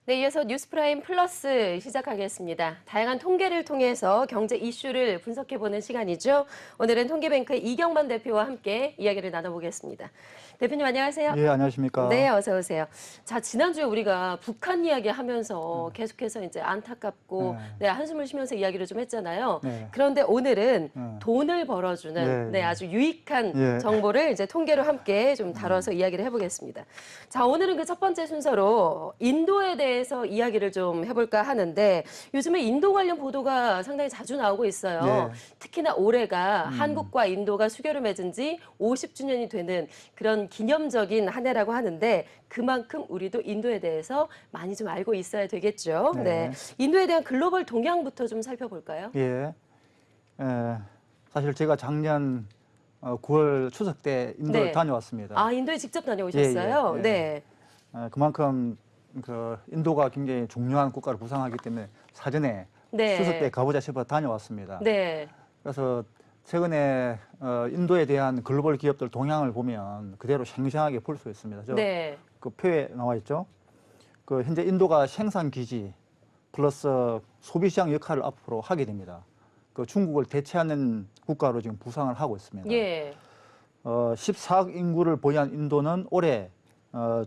네, 이어서 뉴스프라임 플러스 시작하겠습니다. 다양한 통계를 통해서 경제 이슈를 분석해보는 시간이죠. 오늘은 통계뱅크의 이경만 대표와 함께 이야기를 나눠보겠습니다. 대표님 안녕하세요. 예, 안녕하십니까. 네, 어서 오세요. 자, 지난주에 우리가 북한 이야기 하면서 계속해서 이제 안타깝고 한숨을 쉬면서 이야기를 좀 했잖아요. 네. 그런데 오늘은 네. 돈을 벌어주는 아주 유익한 정보를 이제 통계로 함께 좀 다뤄서 이야기를 해보겠습니다. 자, 오늘은 그 첫 번째 순서로 인도에 대해서 이야기를 좀 해볼까 하는데 요즘에 인도 관련 보도가 상당히 자주 나오고 있어요. 특히나 올해가 한국과 인도가 수교를 맺은 지 50주년이 되는 그런 기념적인 한 해라고 하는데 그만큼 우리도 인도에 대해서 많이 좀 알고 있어야 되겠죠. 네. 인도에 대한 글로벌 동향부터 좀 살펴볼까요? 예. 사실 제가 작년 9월 추석 때 인도를 다녀왔습니다. 아, 인도에 직접 다녀오셨어요? 네. 그만큼 그 인도가 굉장히 중요한 국가를 구성하기 때문에 사전에 추석 때 가보자 싶어 다녀왔습니다. 네. 그래서 최근에 인도에 대한 글로벌 기업들 동향을 보면 그대로 생생하게 볼 수 있습니다. 그 표에 나와 있죠. 그 현재 인도가 생산 기지 플러스 소비 시장 역할을 앞으로 하게 됩니다. 그 중국을 대체하는 국가로 지금 부상을 하고 있습니다. 14억 인구를 보유한 인도는 올해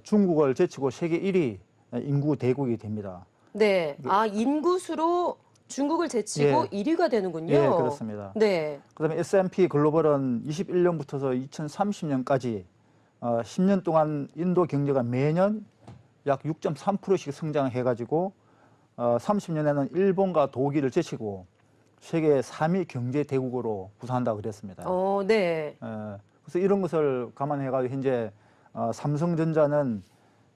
중국을 제치고 세계 1위 인구 대국이 됩니다. 네. 아, 인구수로 중국을 제치고 1위가 되는군요. 예, 그렇습니다. 네. 그다음에 S&P 글로벌은 21년부터서 2030년까지 10년 동안 인도 경제가 매년 약 6.3%씩 성장해가지고 30년에는 일본과 독일을 제치고 세계 3위 경제 대국으로 부상한다고 그랬습니다. 네. 그래서 이런 것을 감안해가지고 현재 삼성전자는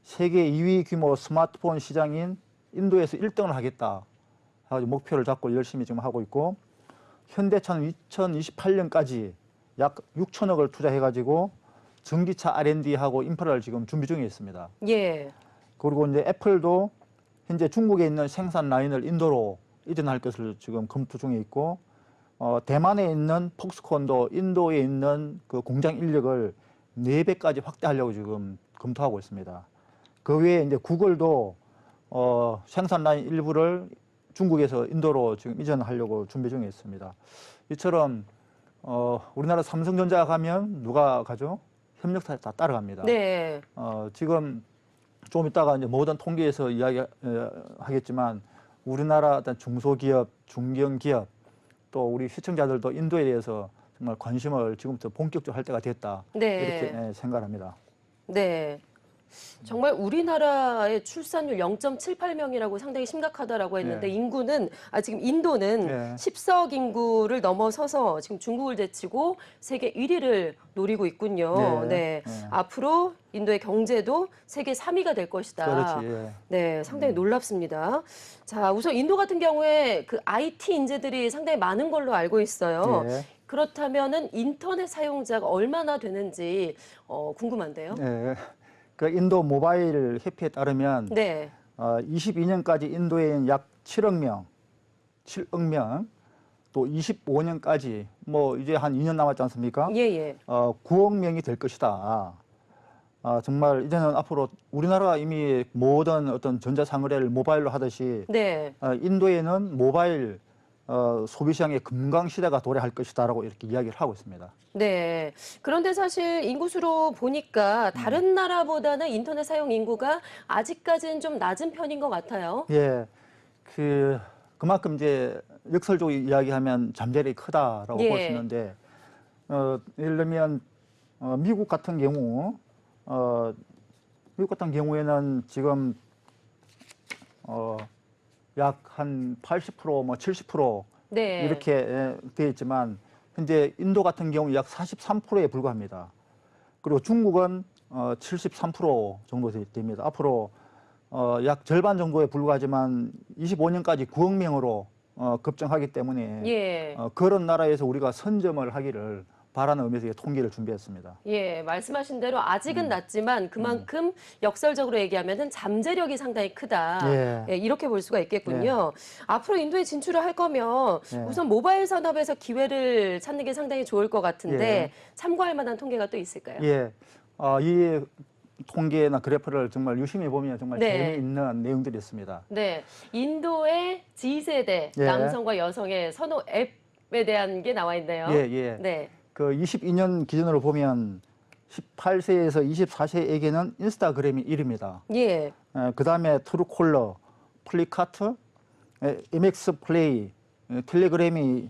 세계 2위 규모 스마트폰 시장인 인도에서 1등을 하겠다 해가지고 목표를 잡고 열심히 지금 하고 있고, 현대차는 2028년까지 약 6천억을 투자해가지고 전기차 R&D하고 인프라를 지금 준비 중에 있습니다. 그리고 이제 애플도 현재 중국에 있는 생산 라인을 인도로 이전할 것을 지금 검토 중에 있고, 대만에 있는 폭스콘도 인도에 있는 그 공장 인력을 4배까지 확대하려고 지금 검토하고 있습니다. 그 외에 이제 구글도 생산 라인 일부를 중국에서 인도로 지금 이전하려고 준비 중에 있습니다. 이처럼 우리나라 삼성전자 가면 누가 가죠? 협력사에 다 따라갑니다. 지금 좀 이따가 이제 모든 통계에서 이야기하겠지만 우리나라 어떤 중소기업, 중견기업 또 우리 시청자들도 인도에 대해서 정말 관심을 지금부터 본격적으로 할 때가 됐다. 이렇게 생각합니다. 네. 정말 우리나라의 출산율 0.78명이라고 상당히 심각하다라고 했는데 인구는 지금 인도는 14억 인구를 넘어서서 지금 중국을 제치고 세계 1위를 노리고 있군요. 앞으로 인도의 경제도 세계 3위가 될 것이다. 네, 상당히 놀랍습니다. 자, 우선 인도 같은 경우에 그 IT 인재들이 상당히 많은 걸로 알고 있어요. 그렇다면은 인터넷 사용자가 얼마나 되는지 궁금한데요. 그 인도 모바일 협회에 따르면 22년까지 인도에 약 7억 명, 또 25년까지 뭐 이제 한 2년 남았지 않습니까? 9억 명이 될 것이다. 정말 이제는 앞으로 우리나라가 이미 모든 어떤 전자상거래를 모바일로 하듯이 인도에는 모바일 소비시장의 금강시대가 도래할 것이다라고 이렇게 이야기를 하고 있습니다. 네. 그런데 사실 인구수로 보니까 다른 나라보다는 인터넷 사용 인구가 아직까지는 좀 낮은 편인 것 같아요. 그만큼 이제 역설적으로 이야기하면 잠재력이 크다라고 볼 수 있는데, 예를 들면 미국 같은 경우에는 지금 약 한 80%, 뭐 70% 이렇게 되어 있지만 현재 인도 같은 경우 약 43%에 불과합니다. 그리고 중국은 73% 정도 됩니다. 앞으로 약 절반 정도에 불과하지만 25년까지 9억 명으로 급증하기 때문에 그런 나라에서 우리가 선점을 하기를 바라는 의미에서 통계를 준비했습니다. 말씀하신 대로 아직은 낮지만 그만큼 역설적으로 얘기하면은 잠재력이 상당히 크다. 이렇게 볼 수가 있겠군요. 앞으로 인도에 진출을 할 거면 우선 모바일 산업에서 기회를 찾는 게 상당히 좋을 것 같은데 참고할 만한 통계가 또 있을까요? 이 통계나 그래프를 정말 유심히 보면 정말 네. 재미있는 내용들이 있습니다. 네, 인도의 G세대 예. 남성과 여성의 선호 앱에 대한 게 나와 있네요. 예, 예. 네. 그 22년 기준으로 보면 18세에서 24세에게는 인스타그램이 1위입니다. 예. 그 다음에 트루콜러, 플리카트, MX 플레이, 텔레그램이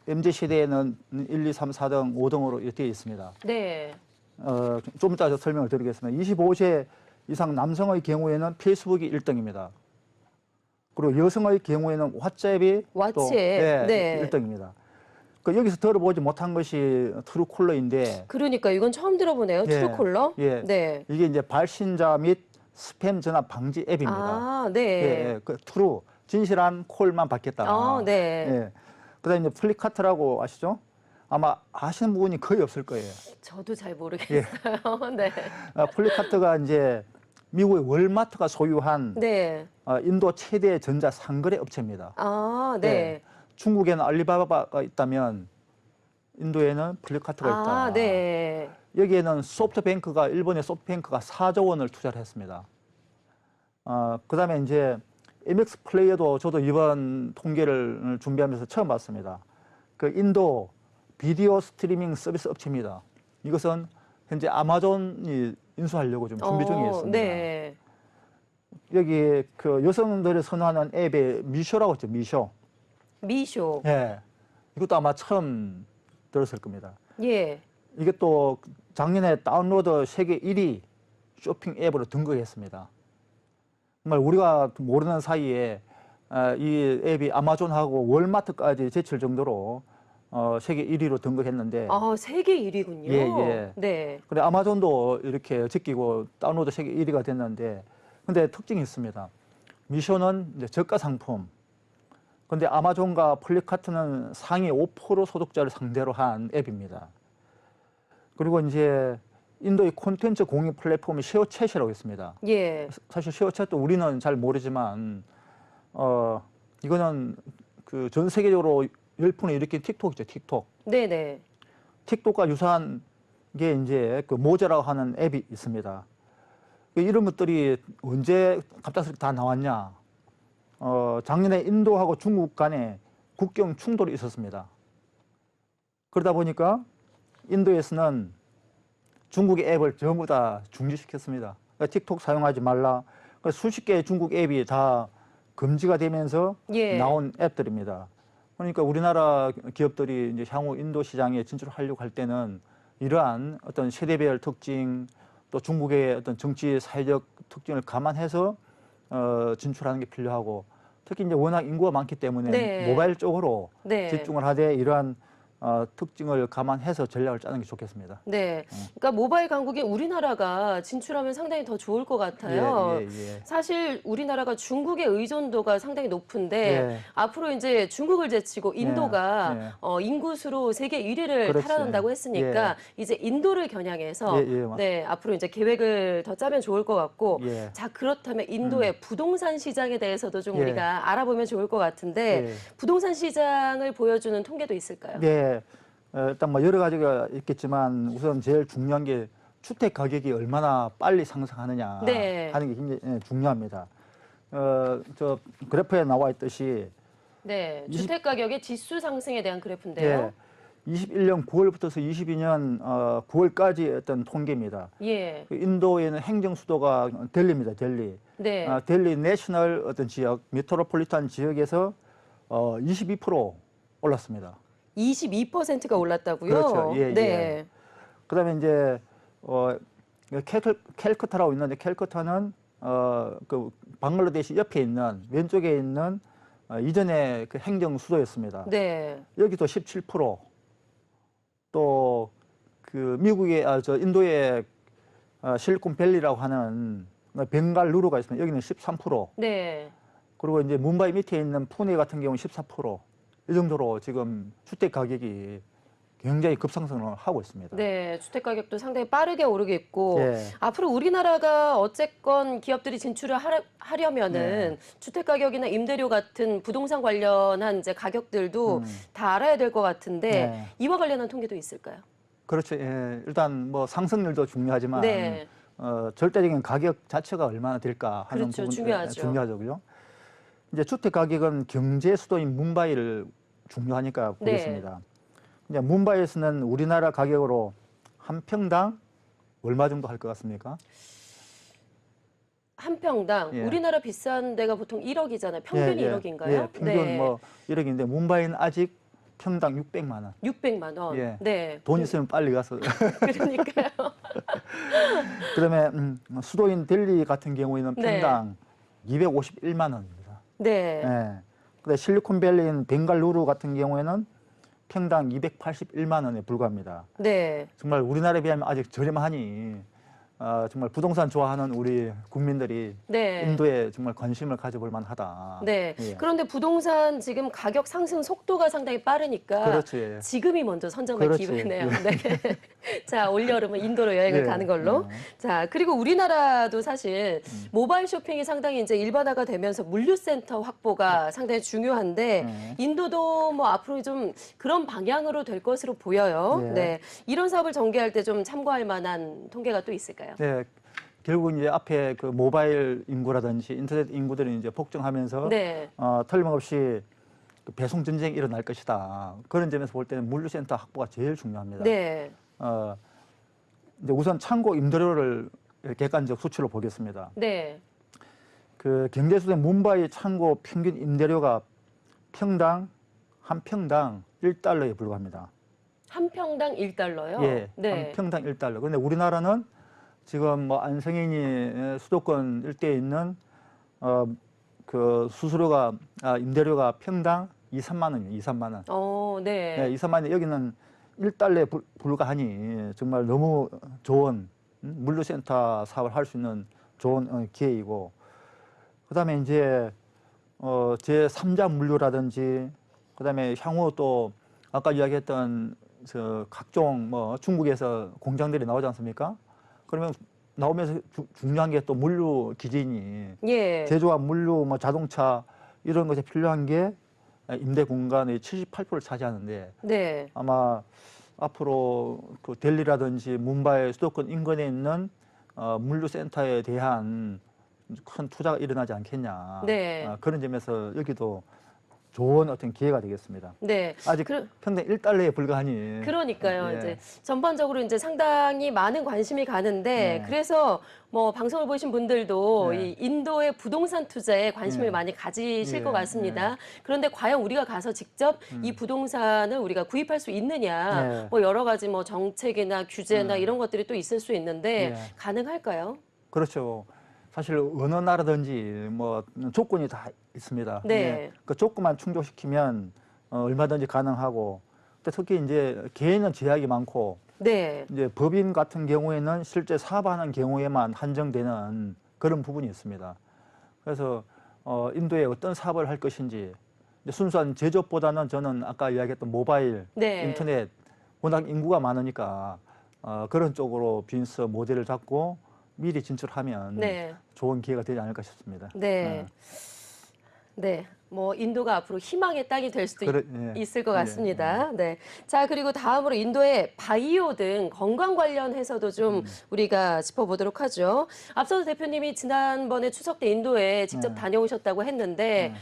MZ세대에는 1, 2, 3, 4등, 5등으로 되어 있습니다. 네. 좀 이따 설명을 드리겠습니다. 25세 이상 남성의 경우에는 페이스북이 1등입니다. 그리고 여성의 경우에는 왓츠앱이 또 네. 1등입니다. 그 여기서 들어보지 못한 것이 트루콜러인데 그러니까 이건 처음 들어보네요. 예, 트루콜러. 예. 네. 이게 이제 발신자 및 스팸 전화 방지 앱입니다. 아, 네. 예, 그 트루 진실한 콜만 받겠다. 아, 네. 예. 그다음에 이제 플리카트라고 아시죠? 아마 아시는 분이 거의 없을 거예요. 저도 잘 모르겠어요. 네. 플리카트가 이제 미국의 월마트가 소유한 네. 인도 최대 전자 상거래 업체입니다. 아, 네. 예. 중국에는 알리바바가 있다면 인도에는 플리카트가 있다. 아, 네. 여기에는 소프트뱅크가 일본의 소프트뱅크가 4조 원을 투자를 했습니다. 그다음에 이제 MX 플레이어도 저도 이번 통계를 준비하면서 처음 봤습니다. 그 인도 비디오 스트리밍 서비스 업체입니다. 이것은 현재 아마존이 인수하려고 좀 준비 중에 있습니다. 네. 여기 그 여성들이 선호하는 앱에 미쇼라고 있죠. 미쇼. 미쇼. 예. 이것도 아마 처음 들었을 겁니다. 예. 이게 또 작년에 다운로드 세계 1위 쇼핑 앱으로 등극했습니다. 정말 우리가 모르는 사이에 이 앱이 아마존하고 월마트까지 제칠 정도로 세계 1위로 등극했는데 아, 세계 1위군요. 예, 예. 네. 그래 아마존도 이렇게 제끼고 다운로드 세계 1위가 됐는데 근데 특징이 있습니다. 미쇼는 이제 저가 상품. 근데 아마존과 플리카트는 상위 5% 소득자를 상대로 한 앱입니다. 그리고 이제 인도의 콘텐츠 공유 플랫폼이 쉐어챗이라고 있습니다. 예. 사실 쉐어챗도 우리는 잘 모르지만 이거는 그 전 세계적으로 열풍을 일으킨 틱톡이죠. 틱톡. 네네. 틱톡과 유사한 게 이제 그 모제라고 하는 앱이 있습니다. 이런 것들이 언제 갑작스럽게 다 나왔냐? 작년에 인도하고 중국 간에 국경 충돌이 있었습니다. 그러다 보니까 인도에서는 중국의 앱을 전부 다 중지시켰습니다. 그러니까 틱톡 사용하지 말라. 그러니까 수십 개의 중국 앱이 다 금지가 되면서 예. 나온 앱들입니다. 그러니까 우리나라 기업들이 이제 향후 인도 시장에 진출하려고 할 때는 이러한 어떤 세대별 특징 또 중국의 어떤 정치 사회적 특징을 감안해서 진출하는 게 필요하고 특히 이제 워낙 인구가 많기 때문에 네. 모바일 쪽으로 네. 집중을 하되 이러한 특징을 감안해서 전략을 짜는 게 좋겠습니다. 네. 그러니까 모바일 강국에 우리나라가 진출하면 상당히 더 좋을 것 같아요. 예, 예, 예. 사실 우리나라가 중국의 의존도가 상당히 높은데 예. 앞으로 이제 중국을 제치고 인도가 예. 인구수로 세계 1위를 그렇지. 탈환한다고 했으니까 이제 인도를 겨냥해서 네, 앞으로 이제 계획을 더 짜면 좋을 것 같고 예. 자, 그렇다면 인도의 부동산 시장에 대해서도 좀 예. 우리가 알아보면 좋을 것 같은데 예. 부동산 시장을 보여주는 통계도 있을까요? 네. 일단 뭐 여러 가지가 있겠지만 우선 제일 중요한 게 주택 가격이 얼마나 빨리 상승하느냐 네. 하는 게 굉장히 중요합니다. 저 그래프에 나와 있듯이 네, 20 주택 가격의 지수 상승에 대한 그래프인데요. 21년 9월부터서 22년 9월까지 어떤 통계입니다. 예, 그 인도에는 행정 수도가 델리입니다. 델리. 네, 델리 내셔널 어떤 지역, 메트로폴리탄 지역에서 22% 올랐습니다. 22%가 올랐다고요? 그렇죠. 예, 네, 예. 그다음에 이제 캘커타라고 있는데 캘커타는 그 방글라데시 옆에 있는 왼쪽에 있는 이전에 그 행정 수도였습니다. 네, 여기도 17%. 또 그 미국의 저 인도의 실리콘밸리라고 하는 벵갈루루가 있습니다. 여기는 13%. 네. 그리고 이제 뭄바이 밑에 있는 푸네 같은 경우는 14%. 이 정도로 지금 주택 가격이 굉장히 급상승을 하고 있습니다. 네, 주택 가격도 상당히 빠르게 오르고 있고 예. 앞으로 우리나라가 어쨌건 기업들이 진출을 하려면은 주택 가격이나 임대료 같은 부동산 관련한 이제 가격들도 다 알아야 될 것 같은데 이와 관련한 통계도 있을까요? 그렇죠. 예. 일단 뭐 상승률도 중요하지만 네. 절대적인 가격 자체가 얼마나 될까 하는 그렇죠. 부분 중요하죠. 중요하죠, 그죠? 이제 주택 가격은 경제 수도인 뭄바이를 중요하니까 네. 보겠습니다. 이제 뭄바이에서는 우리나라 가격으로 한 평당 얼마 정도 할 것 같습니까? 한 평당 예. 우리나라 비싼 데가 보통 1억이잖아요. 평균이 1억인가요? 예, 평균 뭐 1억인데 뭄바이는 아직 평당 600만 원. 600만 원. 예. 네. 돈 있으면 빨리 가서. 그러니까요. 그다음에 수도인 델리 같은 경우에는 네. 평당 251만 원입니다. 네. 예. 근데 실리콘밸리인 벵갈루루 같은 경우에는 평당 281만 원에 불과합니다. 네. 정말 우리나라에 비하면 아직 저렴하니 정말 부동산 좋아하는 우리 국민들이 네. 인도에 정말 관심을 가져볼 만하다. 네. 예. 그런데 부동산 지금 가격 상승 속도가 상당히 빠르니까 그렇지. 지금이 먼저 선점할 그렇지. 기회네요. 예. 네. 자, 올여름은 인도로 여행을 예. 가는 걸로. 자, 그리고 우리나라도 사실 모바일 쇼핑이 상당히 이제 일반화가 되면서 물류센터 확보가 상당히 중요한데 인도도 뭐 앞으로 좀 그런 방향으로 될 것으로 보여요. 예. 네. 이런 사업을 전개할 때 좀 참고할 만한 통계가 또 있을까요? 네. 결국 이제 앞에 그 모바일 인구라든지 인터넷 인구들이 이제 폭증하면서 네. 틀림없이 그 배송 전쟁이 일어날 것이다. 그런 점에서 볼 때는 물류센터 확보가 제일 중요합니다. 네. 이제 우선 창고 임대료를 객관적 수치로 보겠습니다. 네. 그 경제수도 뭄바이 창고 평균 임대료가 한 평당 1달러에 불과합니다. 한 평당 1달러요? 예, 네. 한 평당 1달러. 그런데 우리나라는 지금 뭐 안성인이 수도권 일대에 있는 그 수수료가 임대료가 평당 2, 3만 원이에요. 2, 3만 원. 네. 네, 2, 3만 원 여기는 1달러에 불과하니 정말 너무 좋은 물류센터 사업을 할 수 있는 좋은 기회이고 그다음에 이제 제 3자 물류라든지 그다음에 향후 또 아까 이야기했던 저 각종 뭐 중국에서 공장들이 나오지 않습니까? 그러면 나오면서 중요한 게 또 물류 기지니 예. 제조업 물류 뭐 자동차 이런 것에 필요한 게 임대 공간의 78%를 차지하는데 네. 아마 앞으로 그 델리라든지 뭄바이 수도권 인근에 있는 물류센터에 대한 큰 투자가 일어나지 않겠냐. 네. 그런 점에서 여기도 좋은 어떤 기회가 되겠습니다. 네. 아직 평당 1달러에 불과하니. 그러니까요. 예. 이제 전반적으로 이제 상당히 많은 관심이 가는데 네. 그래서 뭐 방송을 보신 분들도 네. 이 인도의 부동산 투자에 관심을 예. 많이 가지실 예. 것 같습니다. 그런데 과연 우리가 가서 직접 이 부동산을 우리가 구입할 수 있느냐? 네. 뭐 여러 가지 뭐 정책이나 규제나 이런 것들이 또 있을 수 있는데 예. 가능할까요? 그렇죠. 사실 어느 나라든지 뭐 조건이 다 있습니다. 네. 예. 그 조건만 충족시키면 얼마든지 가능하고 또 특히 이제 개인은 제약이 많고 네. 이제 법인 같은 경우에는 실제 사업하는 경우에만 한정되는 그런 부분이 있습니다. 그래서 인도에 어떤 사업을 할 것인지 이제 순수한 제조업보다는 저는 아까 이야기했던 모바일, 네. 인터넷 워낙 인구가 많으니까 그런 쪽으로 비즈니스 모델을 잡고 미리 진출하면 네. 좋은 기회가 되지 않을까 싶습니다. 네. 네. 뭐 인도가 앞으로 희망의 땅이 될 수도 있을 것 같습니다. 네. 자, 그리고 다음으로 인도의 바이오 등 건강 관련해서도 좀 우리가 짚어보도록 하죠. 앞서도 대표님이 지난번에 추석 때 인도에 직접 다녀오셨다고 했는데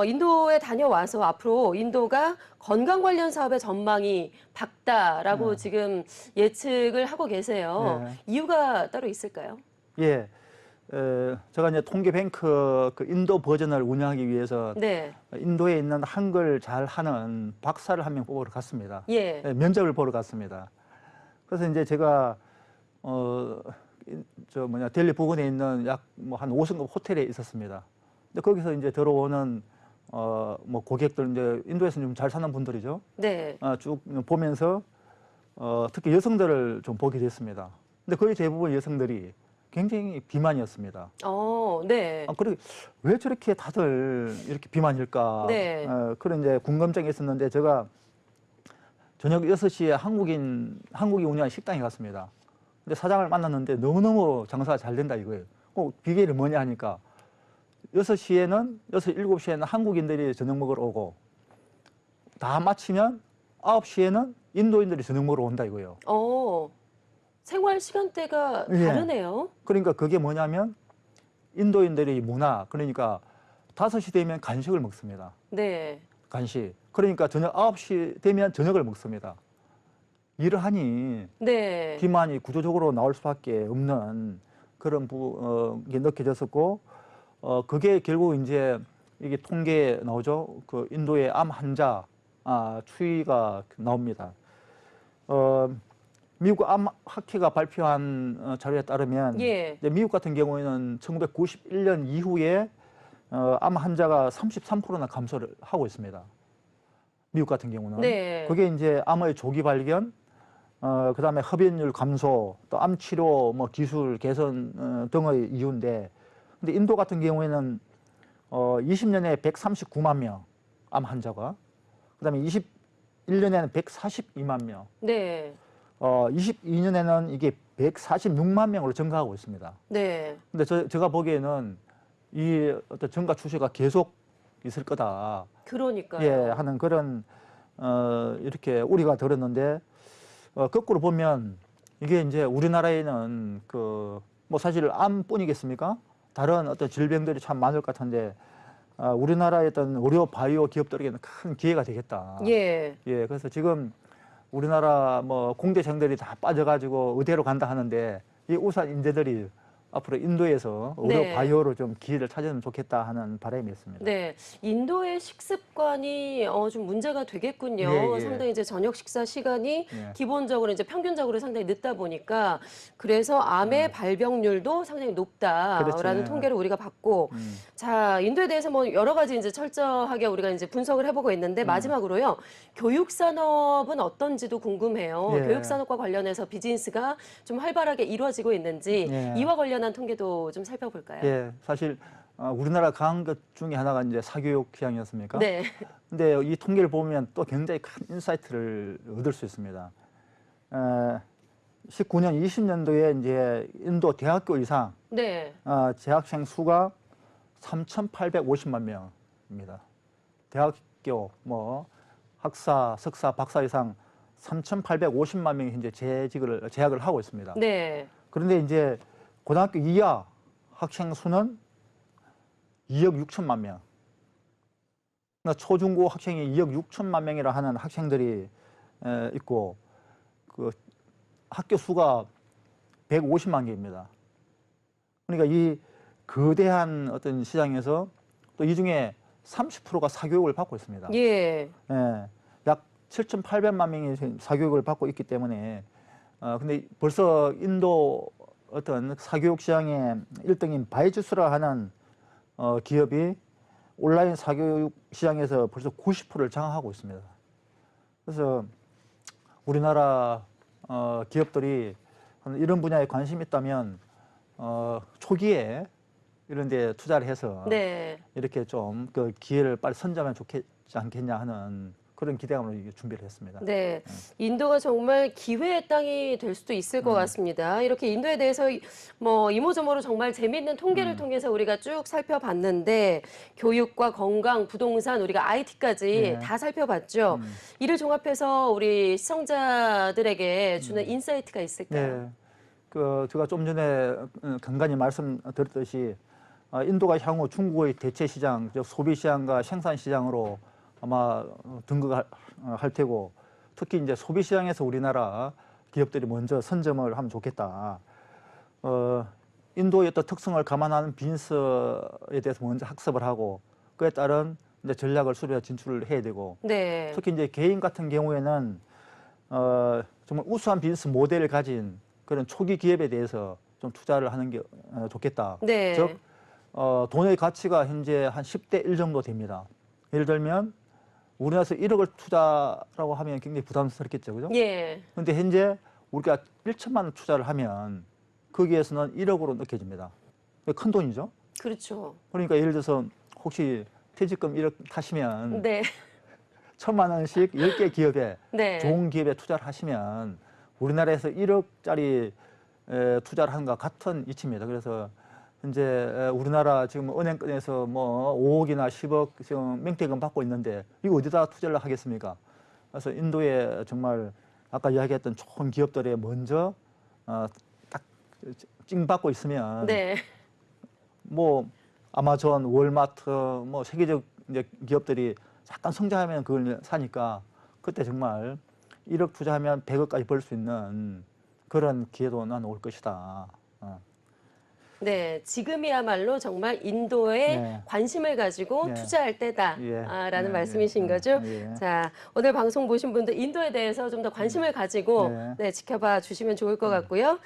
인도에 다녀와서 앞으로 인도가 건강 관련 사업의 전망이 밝다라고 지금 예측을 하고 계세요. 이유가 따로 있을까요? 예. 제가 이제 통계뱅크 그 인도 버전을 운영하기 위해서 네. 인도에 있는 한글 잘 하는 박사를 한 명 뽑으러 갔습니다. 예. 면접을 보러 갔습니다. 그래서 이제 제가 델리 부근에 있는 약 뭐 한 5성급 호텔에 있었습니다. 근데 거기서 이제 들어오는 뭐 고객들 이제 인도에서 좀 잘 사는 분들이죠. 네. 쭉 보면서 특히 여성들을 좀 보게 됐습니다. 근데 거의 대부분 여성들이 굉장히 비만이었습니다. 네. 그리고 왜 저렇게 다들 이렇게 비만일까? 네. 그런 이제 궁금증이 있었는데 제가 저녁 6시에 한국이 운영하는 식당에 갔습니다. 근데 사장을 만났는데 너무너무 장사가 잘 된다 이거예요. 비결이 뭐냐 하니까 6시, 7시에는 한국인들이 저녁 먹으러 오고 다 마치면 9시에는 인도인들이 저녁 먹으러 온다 이거예요. 생활 시간대가 예. 다르네요. 그러니까 그게 뭐냐면 인도인들의 문화, 그러니까 5시 되면 간식을 먹습니다. 네. 간식. 그러니까 저녁 9시 되면 저녁을 먹습니다. 일을 하니 네. 비만이 구조적으로 나올 수밖에 없는 그런 게 느껴졌었고, 그게 결국 이제 이게 통계에 나오죠. 그 인도의 암 환자 추이가 나옵니다. 미국 암학회가 발표한 자료에 따르면 예. 이제 미국 같은 경우에는 1991년 이후에 암 환자가 33%나 감소를 하고 있습니다. 미국 같은 경우는. 네. 그게 이제 암의 조기 발견, 그다음에 흡연율 감소, 또 암 치료 뭐 기술 개선 등의 이유인데, 근데 인도 같은 경우에는 20년에 139만 명 암 환자가, 그다음에 21년에는 142만 명, 네. 22년에는 이게 146만 명으로 증가하고 있습니다. 네. 근데 제가 보기에는 이 어떤 증가 추세가 계속 있을 거다. 그러니까요. 예, 하는 그런 이렇게 우리가 들었는데, 거꾸로 보면 이게 이제 우리나라에는 그 뭐 사실 암뿐이겠습니까? 다른 어떤 질병들이 참 많을 것 같은데, 우리나라의 어떤 의료 바이오 기업들에게는 큰 기회가 되겠다. 예. 예, 그래서 지금 우리나라 뭐 공대생들이 다 빠져가지고 의대로 간다 하는데, 이 우수한 인재들이 앞으로 인도에서 의료 네. 바이오로 좀 기회를 찾으면 좋겠다 하는 바람이 있습니다. 네, 인도의 식습관이 좀 문제가 되겠군요. 예, 예. 상당히 이제 저녁 식사 시간이 예. 기본적으로 이제 평균적으로 상당히 늦다 보니까 그래서 암의 발병률도 상당히 높다라는 그렇죠. 통계를 우리가 받고 자, 인도에 대해서 뭐 여러 가지 이제 철저하게 우리가 이제 분석을 해보고 있는데 마지막으로요. 교육 산업은 어떤지도 궁금해요. 예. 교육 산업과 관련해서 비즈니스가 좀 활발하게 이루어지고 있는지 예. 이와 관련한 통계도 좀 살펴볼까요? 예, 사실 우리나라 강한 것 중에 하나가 이제 사교육 시장이었습니까? 네. 근데 이 통계를 보면 또 굉장히 큰 인사이트를 얻을 수 있습니다. 19년, 20년도에 이제 인도 대학교 이상 네. 재학생 수가 3,850만 명입니다. 대학교 뭐 학사, 석사, 박사 이상 3,850만 명이 현재 재학을 하고 있습니다. 네. 그런데 이제 고등학교 이하 학생 수는 2억 6천만 명. 그러니까 초중고 학생이 2억 6천만 명이라 하는 학생들이 있고, 그 학교 수가 150만 개입니다. 그러니까 이 거대한 어떤 시장에서 또 이 중에 30%가 사교육을 받고 있습니다. 예. 예, 약 7,800만 명이 사교육을 받고 있기 때문에, 근데 벌써 인도 어떤 사교육 시장의 1등인 바이주스라 하는 기업이 온라인 사교육 시장에서 벌써 90%를 장악하고 있습니다. 그래서 우리나라 기업들이 이런 분야에 관심이 있다면 초기에 이런 데 투자를 해서 네. 이렇게 좀 그 기회를 빨리 선점하면 좋겠지 않겠냐 하는 그런 기대감으로 준비를 했습니다. 네. 인도가 정말 기회의 땅이 될 수도 있을 것 같습니다. 이렇게 인도에 대해서 뭐 이모저모로 정말 재미있는 통계를 통해서 우리가 쭉 살펴봤는데 교육과 건강, 부동산, 우리가 IT까지 네. 다 살펴봤죠. 이를 종합해서 우리 시청자들에게 주는 인사이트가 있을까요? 네. 그 제가 좀 전에 간간히 말씀드렸듯이 인도가 향후 중국의 대체 시장, 즉 소비 시장과 생산 시장으로 아마 등극할 테고, 특히 이제 소비 시장에서 우리나라 기업들이 먼저 선점을 하면 좋겠다. 인도의 어떤 특성을 감안하는 비즈니스에 대해서 먼저 학습을 하고 그에 따른 이제 전략을 수립해 진출을 해야 되고, 네. 특히 이제 개인 같은 경우에는 정말 우수한 비즈니스 모델을 가진 그런 초기 기업에 대해서 좀 투자를 하는 게 좋겠다. 네. 즉 돈의 가치가 현재 한 10대 1 정도 됩니다. 예를 들면 우리나라에서 1억을 투자라고 하면 굉장히 부담스럽겠죠, 그죠? 예. 근데 현재 우리가 1천만 원 투자를 하면 거기에서는 1억으로 느껴집니다. 큰 돈이죠. 그렇죠. 그러니까 예를 들어서 혹시 퇴직금 1억 타시면 네. 1,000만 원씩 10개 기업에 네. 좋은 기업에 투자를 하시면 우리나라에서 1억짜리 투자를 하는 것과 같은 이치입니다. 그래서 현재 우리나라 지금 은행권에서 뭐 5억이나 10억 지금 명태금 받고 있는데 이거 어디다 투자를 하겠습니까? 그래서 인도에 정말 아까 이야기했던 좋은 기업들에 먼저 딱 찡받고 있으면 네. 뭐 아마존, 월마트, 뭐 세계적 이제 기업들이 잠깐 성장하면 그걸 사니까 그때 정말 1억 투자하면 100억까지 벌 수 있는 그런 기회도 난 올 것이다. 네, 지금이야말로 정말 인도에 네. 관심을 가지고 네. 투자할 때다라는 말씀이신 거죠. 자, 오늘 방송 보신 분들 인도에 대해서 좀 더 관심을 가지고 네. 네, 지켜봐 주시면 좋을 것 같고요.